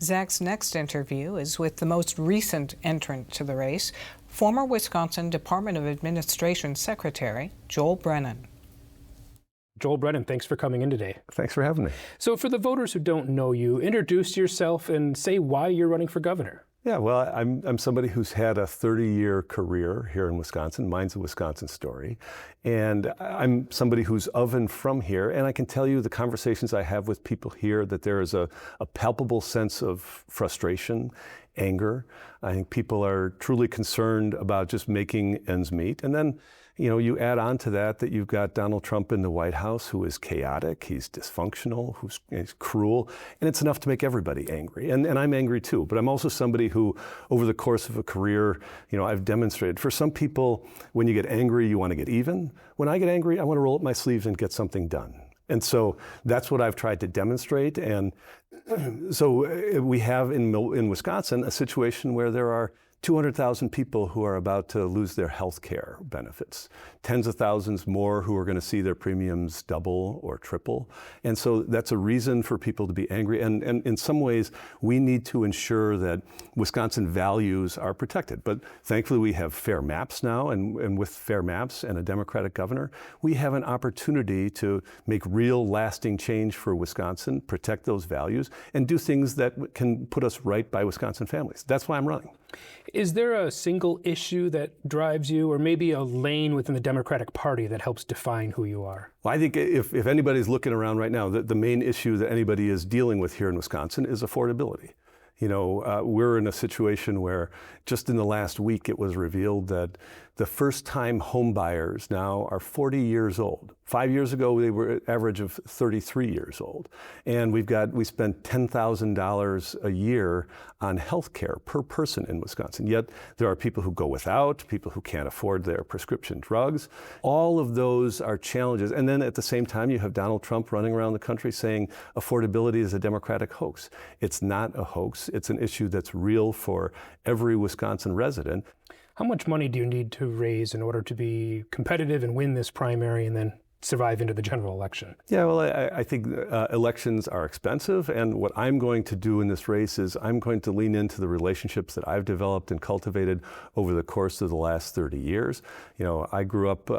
Zach's next interview is with the most recent entrant to the race, former Wisconsin Department of Administration Secretary Joel Brennan. Joel Brennan, thanks for coming in today. Thanks for having me. So for the voters who don't know you, introduce yourself and say why you're running for governor. Yeah, well, I'm somebody who's had a 30-year career here in Wisconsin. Mine's a Wisconsin story. And I'm somebody who's of and from here. And I can tell you the conversations I have with people here that there is a palpable sense of frustration, anger. I think people are truly concerned about just making ends meet. And then, you add on to that you've got Donald Trump in the White House, who is chaotic, he's dysfunctional, he's cruel, and it's enough to make everybody angry. And I'm angry too, but I'm also somebody who, over the course of a career, I've demonstrated. For some people, when you get angry, you want to get even. When I get angry, I want to roll up my sleeves and get something done. And so that's what I've tried to demonstrate. And so we have in Wisconsin a situation where there are 200,000 people who are about to lose their health care benefits, tens of thousands more who are going to see their premiums double or triple. And so that's a reason for people to be angry. And in some ways, we need to ensure that Wisconsin values are protected. But thankfully, we have fair maps now. And with fair maps and a Democratic governor, we have an opportunity to make real lasting change for Wisconsin, protect those values, and do things that can put us right by Wisconsin families. That's why I'm running. Is there a single issue that drives you, or maybe a lane within the Democratic Party that helps define who you are? Well, I think if anybody's looking around right now, the main issue that anybody is dealing with here in Wisconsin is affordability. We're in a situation where just in the last week it was revealed that the first-time home buyers now are 40 years old. 5 years ago, they were an average of 33 years old. And we spend $10,000 a year on health care per person in Wisconsin. Yet there are people who go without, people who can't afford their prescription drugs. All of those are challenges. And then at the same time, you have Donald Trump running around the country saying affordability is a Democratic hoax. It's not a hoax. It's an issue that's real for every Wisconsin resident. How much money do you need to raise in order to be competitive and win this primary and then survive into the general election? Yeah, well, I think elections are expensive, and what I'm going to do in this race is I'm going to lean into the relationships that I've developed and cultivated over the course of the last 30 years. I grew up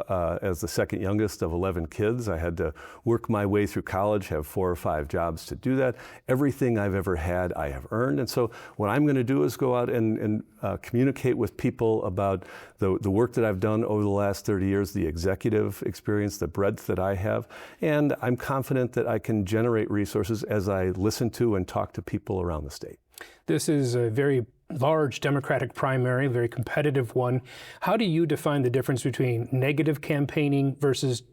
as the second youngest of 11 kids. I had to work my way through college, have 4 or 5 jobs to do that. Everything I've ever had, I have earned. And so what I'm going to do is go out and communicate with people about the work that I've done over the last 30 years, the executive experience, the breadth that I have, and I'm confident that I can generate resources as I listen to and talk to people around the state. This is a very large Democratic primary, a very competitive one. How do you define the difference between negative campaigning versus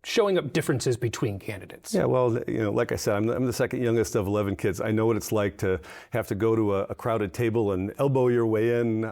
showing up differences between candidates? Yeah, well, like I said, I'm the second youngest of 11 kids. I know what it's like to have to go to a crowded table and elbow your way in,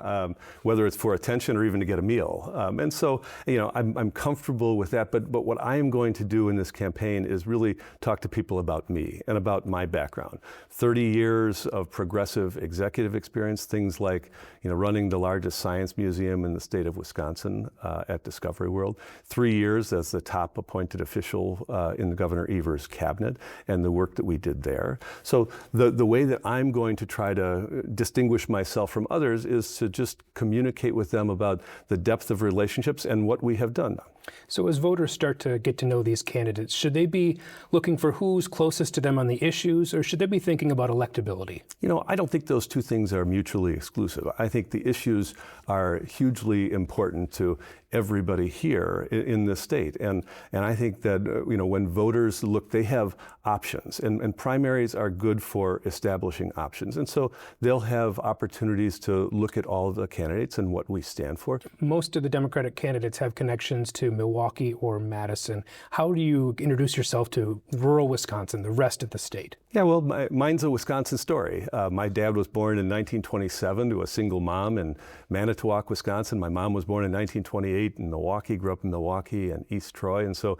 whether it's for attention or even to get a meal. And so, I'm comfortable with that. But what I am going to do in this campaign is really talk to people about me and about my background. 30 years of progressive executive experience, things like, running the largest science museum in the state of Wisconsin at Discovery World. 3 years as the top appointed official in Governor Evers' cabinet and the work that we did there. So the way that I'm going to try to distinguish myself from others is to just communicate with them about the depth of relationships and what we have done. So as voters start to get to know these candidates, should they be looking for who's closest to them on the issues, or should they be thinking about electability? I don't think those two things are mutually exclusive. I think the issues are hugely important to everybody here in this state. And I think that, when voters look, they have options, and primaries are good for establishing options. And so they'll have opportunities to look at all of the candidates and what we stand for. Most of the Democratic candidates have connections to Milwaukee or Madison. How do you introduce yourself to rural Wisconsin, the rest of the state? Yeah, well, mine's a Wisconsin story. My dad was born in 1927 to a single mom in Manitowoc, Wisconsin. My mom was born in 1928 in Milwaukee, grew up in Milwaukee and East Troy. And so,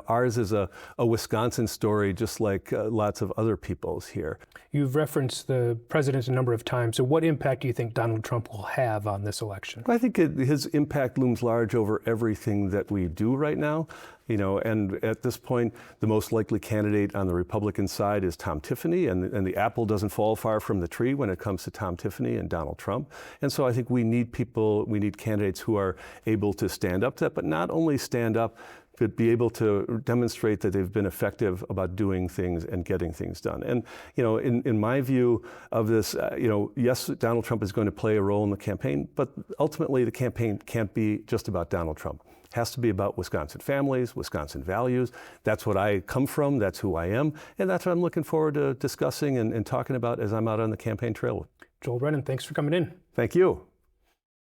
ours is a Wisconsin story, just like lots of other people's here. You've referenced the president a number of times. So what impact do you think Donald Trump will have on this election? I think his impact looms large over everything that we we do right now. You know, and at this point, the most likely candidate on the Republican side is Tom Tiffany, and the apple doesn't fall far from the tree when it comes to Tom Tiffany and Donald Trump. And so I think we need candidates who are able to stand up to that, but not only stand up, but be able to demonstrate that they've been effective about doing things and getting things done. And, you know, in my view of this, you know, yes, Donald Trump is going to play a role in the campaign, but ultimately the campaign can't be just about Donald Trump. It has to be about Wisconsin families, Wisconsin values. That's what I come from, that's who I am, and that's what I'm looking forward to discussing and talking about as I'm out on the campaign trail. Joel Brennan, thanks for coming in. Thank you.